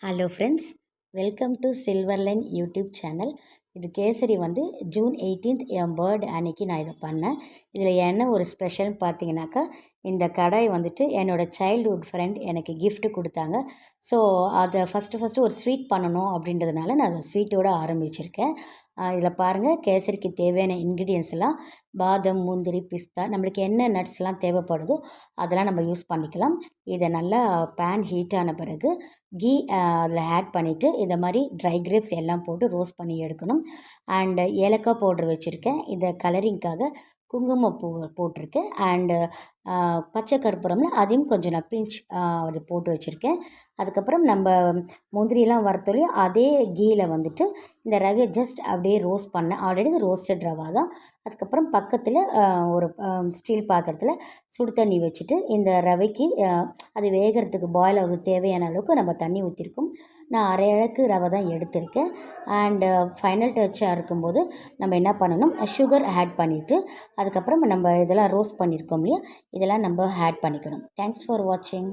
Hello friends, welcome to silver line YouTube channel. இது கேசரி வந்து June 18th என் birthday அன்னைக்கு நான் இதை பண்ணேன். இதில் என்ன ஒரு ஸ்பெஷல்னு பார்த்தீங்கன்னாக்கா, இந்த கடாய் வந்துட்டு என்னோடய சைல்ட்ஹுட் ஃப்ரெண்ட் எனக்கு gift கொடுத்தாங்க. ஸோ அதை ஃபஸ்ட்டு ஒரு ஸ்வீட் பண்ணணும் அப்படின்றதுனால நான் அதை ஸ்வீட்டோடு ஆரம்பிச்சிருக்கேன். இதில் பாருங்கள், கேசரிக்கு தேவையான இன்க்ரீடியன்ஸ் எல்லாம் பாதம், முந்திரி, பிஸ்தா, நம்மளுக்கு என்ன நட்ஸ்லாம் தேவைப்படுதோ அதெல்லாம் நம்ம யூஸ் பண்ணிக்கலாம். இதை நல்லா பேன் ஹீட் ஆன பிறகு கீ அதில் ஆட் பண்ணிவிட்டு இந்த மாதிரி ட்ரை கிரேப்ஸ் எல்லாம் போட்டு ரோஸ்ட் பண்ணி எடுக்கணும். அண்டு ஏலக்காய் பவுட்ரு வச்சுருக்கேன். இதை கலரிங்க்காக குங்குமப்பூ போட்டிருக்கேன். அண்டு பச்சை கற்பூரம்ல அதையும் கொஞ்சம் நான் பிஞ்ச் அது போட்டு வச்சுருக்கேன். அதுக்கப்புறம் நம்ம முந்திரியெல்லாம் வறுத்தோலையும் அதே கீயில் வந்துட்டு இந்த ரவையை ஜஸ்ட் அப்படியே ரோஸ்ட் பண்ணேன். ஆல்ரெடி இது ரோஸ்டட் ரவா தான். அதுக்கப்புறம் பக்கத்தில் ஒரு ஸ்டீல் பாத்திரத்தில் சுடு தண்ணி வச்சுட்டு இந்த ரவைக்கு அது வேகிறதுக்கு பாயில் ஆகிறதுக்கு தேவையான அளவுக்கு நம்ம தண்ணி ஊற்றிருக்கோம். நான் அரை அளவுக்கு ரவை தான் எடுத்திருக்கேன். அண்டு ஃபைனல் டச்சாக இருக்கும்போது நம்ம என்ன பண்ணணும், சுகர் ஆட் பண்ணிவிட்டு அதுக்கப்புறம் நம்ம இதெல்லாம் ரோஸ்ட் பண்ணியிருக்கோம் இல்லையா, இதெல்லாம் நம்ம ஆட் பண்ணிக்கணும். தேங்க்ஸ் ஃபார் வாட்சிங்.